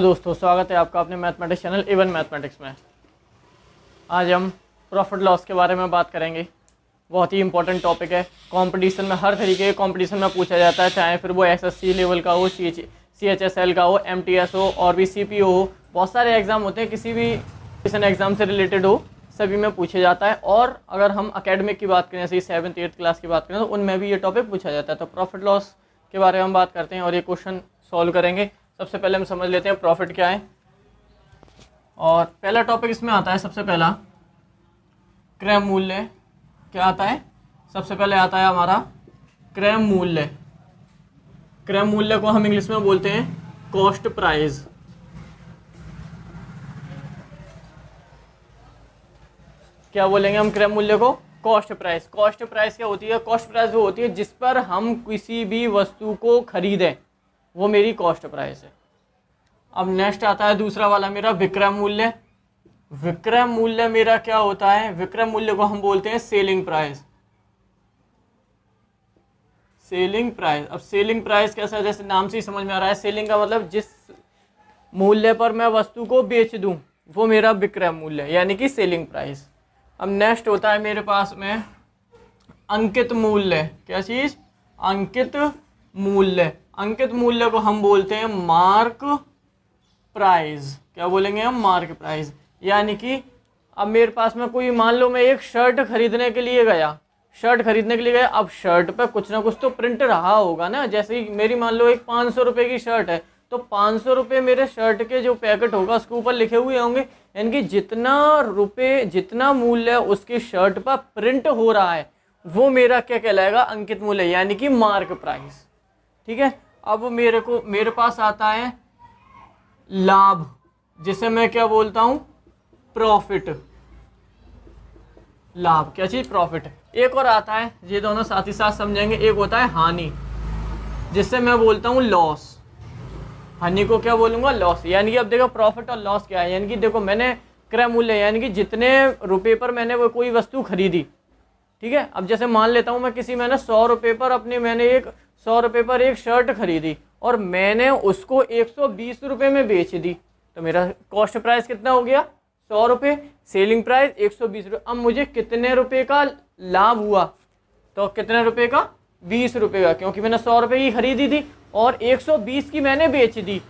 दोस्तों, स्वागत है आपका अपने मैथमेटिक्स चैनल इवन मैथमेटिक्स में। आज हम प्रॉफिट लॉस के बारे में बात करेंगे। बहुत ही इंपॉर्टेंट टॉपिक है। कंपटीशन में हर तरीके के कंपटीशन में पूछा जाता है, चाहे फिर वो एसएससी लेवल का हो, सीएचएसएल का हो, एमटीएस हो और भी सीपीओ हो। बहुत सारे एग्जाम होते हैं, किसी भी एग्जाम से रिलेटेड हो सभी में पूछा जाता है। और अगर हम अकेडमिक की बात करें, जैसे 7th 8th क्लास की बात करें, तो उनमें भी ये टॉपिक पूछा जाता है। तो प्रॉफिट लॉस के बारे में हम बात करते हैं और ये क्वेश्चन सॉल्व करेंगे। सबसे पहले हम समझ लेते हैं प्रॉफिट क्या है। और पहला टॉपिक इसमें आता है, सबसे पहला क्रय मूल्य। क्या आता है? सबसे पहले आता है हमारा क्रय मूल्य। क्रय मूल्य को हम इंग्लिश में बोलते हैं कॉस्ट प्राइस। क्या बोलेंगे हम क्रय मूल्य को? Cost price. कॉस्ट प्राइस क्या होती है? कॉस्ट प्राइस वो होती है जिस पर हम किसी भी वस्तु को खरीदें, वो मेरी कॉस्ट प्राइस है। अब नेक्स्ट आता है दूसरा वाला मेरा विक्रय मूल्य। विक्रय मूल्य मेरा क्या होता है? विक्रय मूल्य को हम बोलते हैं सेलिंग प्राइस। Selling price. अब सेलिंग प्राइस कैसा है? जैसे नाम से ही समझ में आ रहा है, सेलिंग का मतलब जिस मूल्य पर मैं वस्तु को बेच दूं वो मेरा विक्रय मूल्य यानी कि सेलिंग प्राइस। अब नेक्स्ट होता है मेरे पास में अंकित मूल्य। क्या चीज? अंकित मूल्य। अंकित मूल्य को हम बोलते हैं मार्क प्राइस। क्या बोलेंगे हम? Mark price. यानी कि अब मेरे पास में कोई, मान लो मैं एक शर्ट खरीदने के लिए गया, अब शर्ट पे कुछ ना कुछ तो प्रिंट रहा होगा ना। जैसे मेरी मान लो एक 500 रुपये की शर्ट है, तो 500 रुपये मेरे शर्ट के जो पैकेट होगा उसके ऊपर लिखे हुए होंगे, यानी कि जितना मूल्य उसकी शर्ट पर प्रिंट हो रहा है वो मेरा क्या कहलाएगा? अंकित मूल्य यानी कि मार्क प्राइस। ठीक है। अब मेरे पास आता है लाभ, जिसे मैं क्या बोलता हूं? प्रॉफिट। लाभ क्या चीज? प्रॉफिट। एक और आता है, ये दोनों साथ ही साथ समझेंगे। एक होता है हानि, जिससे मैं बोलता हूं लॉस। हानि को क्या बोलूंगा? लॉस। यानी कि अब देखो प्रॉफिट और लॉस क्या है। यानी कि देखो मैंने क्रय मूल्य यानी कि जितने रुपए पर मैंने वो कोई वस्तु खरीदी, ठीक है। अब जैसे मान लेता हूं मैंने 100 रुपये पर एक शर्ट खरीदी और मैंने उसको 120 रुपये में बेच दी, तो मेरा कॉस्ट प्राइस कितना हो गया? 100 रुपये। सेलिंग प्राइस 120 रुपये। अब मुझे कितने रुपए का लाभ हुआ? तो कितने रुपए का? 20 रुपये का, क्योंकि मैंने 100 रुपये की खरीदी थी और 120 की मैंने बेच दी,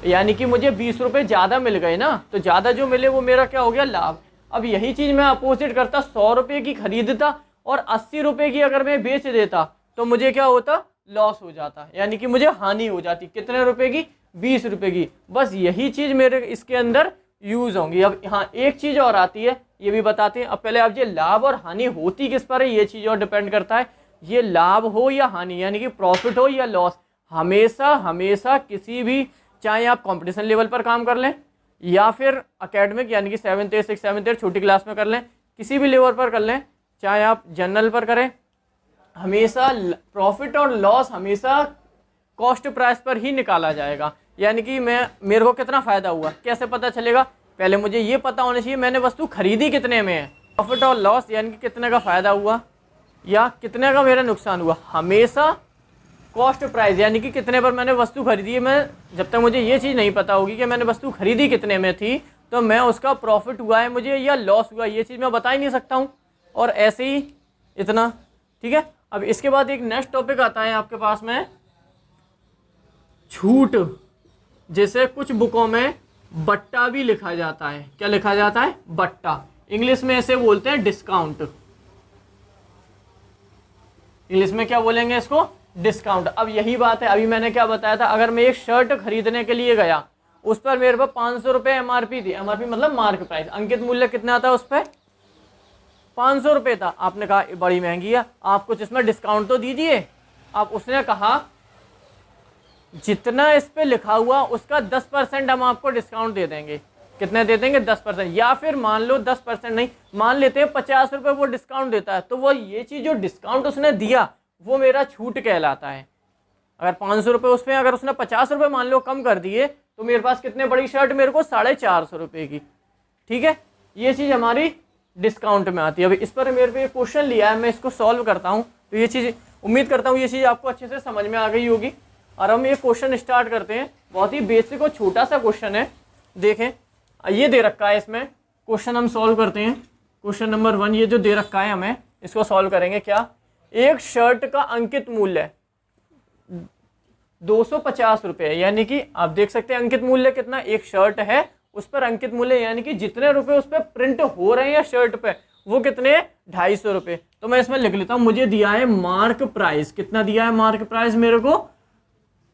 यानी कि मुझे 20 रुपये ज़्यादा मिल गए ना। तो ज़्यादा जो मिले वो मेरा क्या हो गया? लाभ। अब यही चीज़ मैं अपोजिट करता, 100 रुपये की खरीदता और 80 रुपये की अगर मैं बेच देता तो मुझे क्या होता? लॉस हो जाता, यानी कि मुझे हानि हो जाती। कितने रुपए की? 20 रुपये की। बस यही चीज़ मेरे इसके अंदर यूज़ होंगी। अब हाँ, एक चीज़ और आती है, ये भी बताते हैं। अब पहले अब ये लाभ और हानि होती किस पर है, ये चीज़ और डिपेंड करता है। ये लाभ हो या हानि, यानी कि प्रॉफिट हो या लॉस, हमेशा किसी भी, चाहे आप कंपटीशन लेवल पर काम कर लें या फिर एकेडमिक यानी कि 7th 8th 6th 7th 8th छोटी क्लास में कर लें, किसी भी लेवल पर कर लें, चाहे आप जनरल पर करें, हमेशा प्रॉफिट और लॉस हमेशा कॉस्ट प्राइस पर ही निकाला जाएगा। यानी कि मेरे को कितना फ़ायदा हुआ कैसे पता चलेगा? पहले मुझे ये पता होना चाहिए मैंने वस्तु खरीदी कितने में है। प्रॉफिट और लॉस यानी कि कितने का फ़ायदा हुआ या कितने का मेरा नुकसान हुआ, हमेशा कॉस्ट प्राइस यानी कि कितने पर मैंने वस्तु खरीदी है। मैं जब तक मुझे ये चीज़ नहीं पता होगी कि मैंने वस्तु खरीदी कितने में थी, तो मैं उसका प्रॉफिट हुआ है मुझे या लॉस हुआ, ये चीज़ मैं बता ही नहीं सकता हूँ। और ऐसे ही इतना, ठीक है। अब इसके बाद एक नेक्स्ट टॉपिक आता है आपके पास में छूट, जैसे कुछ बुकों में बट्टा भी लिखा जाता है। क्या लिखा जाता है? बट्टा। इंग्लिश में ऐसे बोलते हैं डिस्काउंट। इंग्लिश में क्या बोलेंगे इसको? डिस्काउंट। अब यही बात है, अभी मैंने क्या बताया था, अगर मैं एक शर्ट खरीदने के लिए गया, उस पर मेरे पास 500 रुपये एमआरपी थी। एमआरपी मतलब मार्क प्राइस। अंकित मूल्य कितना था उस पर? 500 रुपये था। आपने कहा बड़ी महंगी है, आप कुछ इसमें डिस्काउंट तो दीजिए। अब उसने कहा जितना इस पे लिखा हुआ उसका 10% हम आपको डिस्काउंट दे देंगे। कितने दे देंगे? 10%। या फिर मान लो 10% नहीं, मान लेते हैं 50 रुपये वो डिस्काउंट देता है, तो वो ये चीज़ जो डिस्काउंट उसने दिया वो मेरा छूट कहलाता है। अगर 500 रुपये उसमें अगर उसने 50 रुपये मान लो कम कर दिए, तो मेरे पास कितने बड़ी शर्ट मेरे को? 450 रुपये की। ठीक है, ये चीज़ हमारी डिस्काउंट में आती है। अभी इस पर मेरे पे क्वेश्चन लिया है, मैं इसको सॉल्व करता हूँ, तो ये चीज़ उम्मीद करता हूँ ये चीज़ आपको अच्छे से समझ में आ गई होगी। और हम ये क्वेश्चन स्टार्ट करते हैं। बहुत ही बेसिक और छोटा सा क्वेश्चन है। देखें ये दे रखा है, इसमें क्वेश्चन हम सॉल्व करते हैं। क्वेश्चन नंबर 1 ये जो दे रखा है हमें, इसको सॉल्व करेंगे। क्या, एक शर्ट का अंकित मूल्य 250 रुपये, यानी कि आप देख सकते हैं अंकित मूल्य कितना, एक शर्ट है उस पर अंकित मूल्य यानी कि जितने रुपए उस पर प्रिंट हो रहे हैं शर्ट पे वो कितने, 250 रुपये। तो मैं इसमें लिख लेता हूँ, मुझे दिया है मार्क प्राइस, कितना दिया है मार्क प्राइस मेरे को,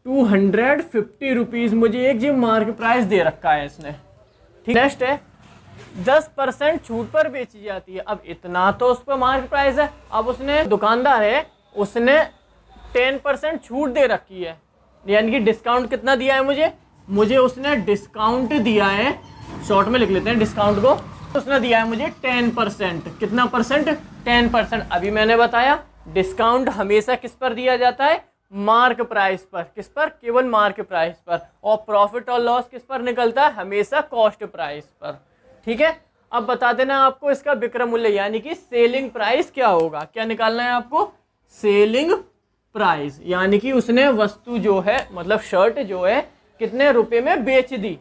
250 रुपीज़ मुझे एक जी मार्क प्राइस दे रखा है इसने। ठीक, नेक्स्ट है 10% छूट पर बेची जाती है। अब इतना तो उस पर मार्क प्राइस है, अब उसने दुकानदार है उसने 10% छूट दे रखी है, यानी कि डिस्काउंट कितना दिया है मुझे उसने डिस्काउंट दिया है, शॉर्ट में लिख लेते हैं डिस्काउंट को, उसने दिया है मुझे 10%। कितना परसेंट, 10%। अभी मैंने बताया डिस्काउंट हमेशा किस पर दिया जाता है, मार्क प्राइस पर। किस पर, केवल मार्क प्राइस पर। और प्रॉफिट और लॉस किस पर निकलता है, हमेशा कॉस्ट प्राइस पर। ठीक है, अब बता देना आपको इसका विक्रय मूल्य यानी कि सेलिंग प्राइस क्या होगा। क्या निकालना है आपको, सेलिंग प्राइस, यानी कि उसने वस्तु जो है मतलब शर्ट जो है कितने रुपए में बेच दी,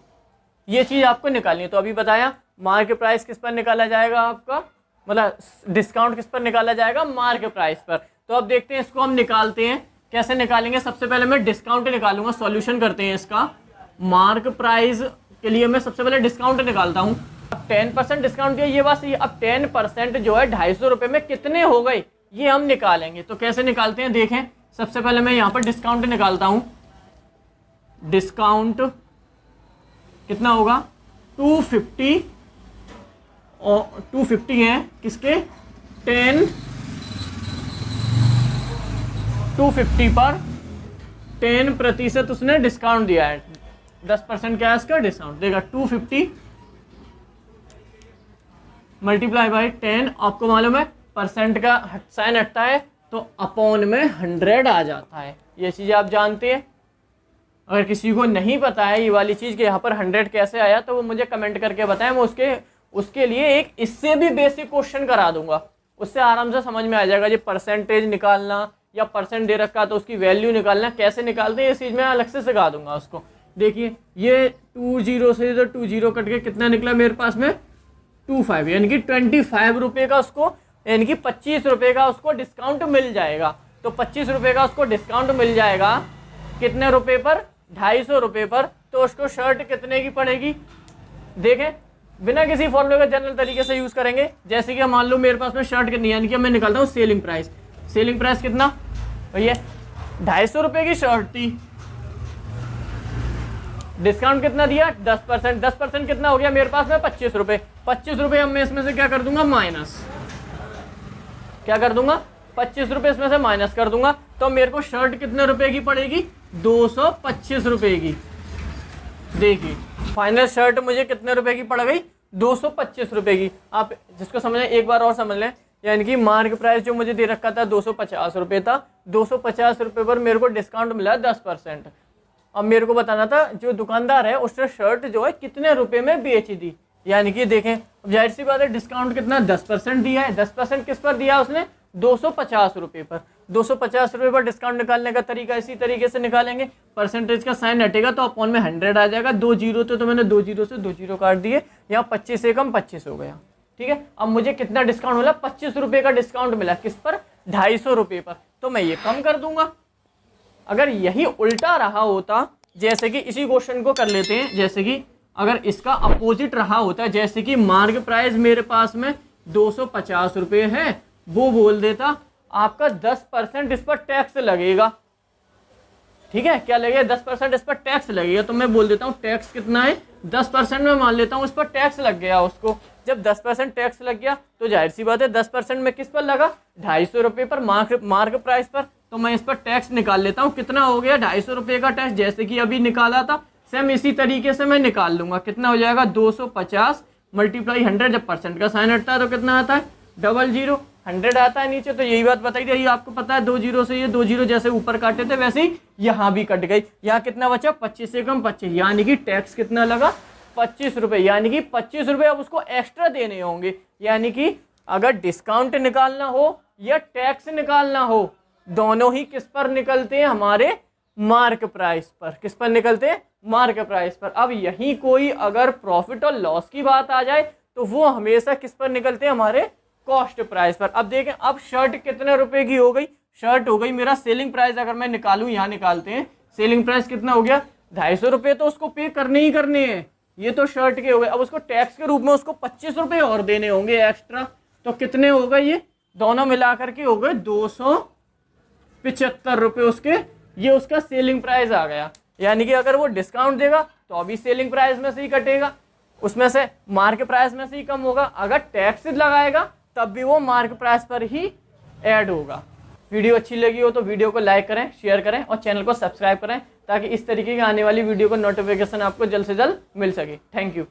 ये चीज आपको निकालनी है। तो अभी बताया मार्क प्राइस किस पर निकाला जाएगा आपका, मतलब डिस्काउंट किस पर निकाला जाएगा, मार्क प्राइस पर। तो अब देखते हैं इसको हम निकालते हैं, कैसे निकालेंगे। सबसे पहले मैं डिस्काउंट निकालूंगा, सॉल्यूशन करते हैं इसका। मार्क प्राइस के लिए मैं सबसे पहले डिस्काउंट निकालता हूँ। अब 10% डिस्काउंट दिया, ये बात सही है। अब 10% जो है 250 रुपये में कितने हो गए ये हम निकालेंगे। तो कैसे निकालते हैं, देखें। सबसे पहले मैं यहाँ पर डिस्काउंट निकालता हूँ। डिस्काउंट कितना होगा, 250 और 250 है किसके, 250 पर 10% उसने डिस्काउंट दिया है, 10% क्या है इसका डिस्काउंट देगा। 250 मल्टीप्लाई बाई 10, आपको मालूम है परसेंट का साइन हटता है तो अपॉन में 100 आ जाता है। ये चीज़ आप जानते हैं। अगर किसी को नहीं पता है ये वाली चीज़ कि यहाँ पर 100 कैसे आया तो वो मुझे कमेंट करके बताएं, मैं उसके लिए एक इससे भी बेसिक क्वेश्चन करा दूंगा, उससे आराम से समझ में आ जाएगा। ये परसेंटेज निकालना या परसेंट दे रखा तो उसकी वैल्यू निकालना कैसे निकालते हैं, ये चीज़ मैं अलग से सिखा दूंगा उसको। देखिए ये 20 से तो 20 कट के कितना निकला मेरे पास में, 25, यानी कि 25 रुपये का उसको, यानी कि 25 रुपये का उसको डिस्काउंट मिल जाएगा। तो 25 रुपये का उसको डिस्काउंट मिल जाएगा कितने रुपए पर, 250 रुपये पर। तो उसको शर्ट कितने की पड़ेगी, देखें बिना किसी फॉर्मूले का जनरल तरीके से यूज करेंगे। जैसे कि मान लो मेरे पास में शर्ट कितनी, यानी कि मैं निकालता हूँ सेलिंग प्राइस। सेलिंग प्राइस कितना भैया, 250 रुपये की शर्ट थी, डिस्काउंट कितना दिया, 10%। 10% कितना हो गया मेरे पास में, 25 रुपये। 25 रुपये मैं इसमें से क्या कर दूंगा, माइनस, क्या कर दूंगा, 25 रुपये इसमें से माइनस कर दूंगा। तो मेरे को शर्ट कितने रुपए की पड़ेगी, 225 रुपये की। देखिए फाइनल शर्ट मुझे कितने रुपए की पड़ गई, 225 रुपये की। आप जिसको समझें एक बार और समझ लें, यानी कि मार्क प्राइस जो मुझे दे रखा था 250 रुपये था, 250 रुपये पर मेरे को डिस्काउंट मिला 10%। अब मेरे को बताना था जो दुकानदार है उसने शर्ट जो है कितने रुपए में बेच दी, यानी कि देखें जाहिर सी बात है डिस्काउंट कितना, 10% दिया है। 10% किस पर दिया उसने, 250 रुपये पर। 250 रुपये पर डिस्काउंट निकालने का तरीका इसी तरीके से निकालेंगे। परसेंटेज का साइन हटेगा तो अपॉन में 100 आ जाएगा। 2 जीरो तो मैंने 2 जीरो से 2 जीरो काट दिए, यहाँ 25 से कम 25 हो गया। ठीक है, अब मुझे कितना डिस्काउंट मिला, 25 रुपये का डिस्काउंट मिला, किस पर, 250 रुपये पर। तो मैं ये कम कर दूंगा। अगर यही उल्टा रहा होता, जैसे कि इसी क्वेश्चन को कर लेते हैं, जैसे कि अगर इसका अपोजिट रहा होता है, जैसे कि मार्क प्राइस मेरे पास में 250 रुपये है, वो बोल देता आपका 10% इस पर टैक्स लगेगा। ठीक है, क्या लगेगा, 10% इस पर टैक्स लगेगा। तो मैं बोल देता हूँ टैक्स कितना है, 10% में मान लेता हूँ इस पर टैक्स लग गया उसको। जब 10% टैक्स लग गया तो जाहिर सी बात है 10% में किस पर लगा, 250 रुपये पर, मार्क प्राइस पर। तो मैं इस पर टैक्स निकाल लेता हूँ, कितना हो गया, 250 रुपये का टैक्स, जैसे कि अभी निकाला था सेम इसी तरीके से मैं निकाल लूंगा। कितना हो जाएगा, 250 मल्टीप्लाई 100, जब परसेंट का साइन हटता है तो कितना आता है, 00, 100 आता है नीचे। तो यही बात बताई थी, आपको पता है 2 जीरो से ये 2 जीरो जैसे ऊपर काटे थे वैसे ही यहाँ भी कट गई। यहाँ कितना बचा, 25 से कम 25, यानी कि टैक्स कितना लगा, 25 रुपये, यानी कि 25 रुपये अब उसको एक्स्ट्रा देने होंगे। यानी कि अगर डिस्काउंट निकालना हो या टैक्स निकालना हो, दोनों ही किस पर निकलते हैं, हमारे मार्क प्राइस पर। किस पर निकलते हैं? मार्क प्राइस पर। अब यहीं कोई अगर प्रॉफिट और लॉस की बात आ जाए तो वो हमेशा किस पर निकलते हैं? हमारे कॉस्ट प्राइस पर। अब देखें, अब शर्ट कितने रुपए की हो गई? शर्ट हो गई, मेरा सेलिंग प्राइस अगर मैं निकालूं, यहाँ निकालते हैं, सेलिंग प्राइस कितना हो गया? 250 रुपये तो उसको पे करने ही करने हैं, ये तो शर्ट के हो गए। अब उसको टैक्स के रूप में उसको 25 रुपये और देने होंगे एक्स्ट्रा, तो कितने हो गए? ये दोनों मिलाकर के हो गए 275 रुपये उसके, ये उसका सेलिंग प्राइस आ गया। यानी कि अगर वो डिस्काउंट देगा तो अभी सेलिंग प्राइस में से ही कटेगा, उसमें से मार्केट प्राइस में से ही कम होगा। अगर टैक्स लगाएगा तब भी वो मार्केट प्राइस पर ही ऐड होगा। वीडियो अच्छी लगी हो तो वीडियो को लाइक करें, शेयर करें और चैनल को सब्सक्राइब करें, ताकि इस तरीके की आने वाली वीडियो का नोटिफिकेशन आपको जल्द से जल्द मिल सके। Thank you.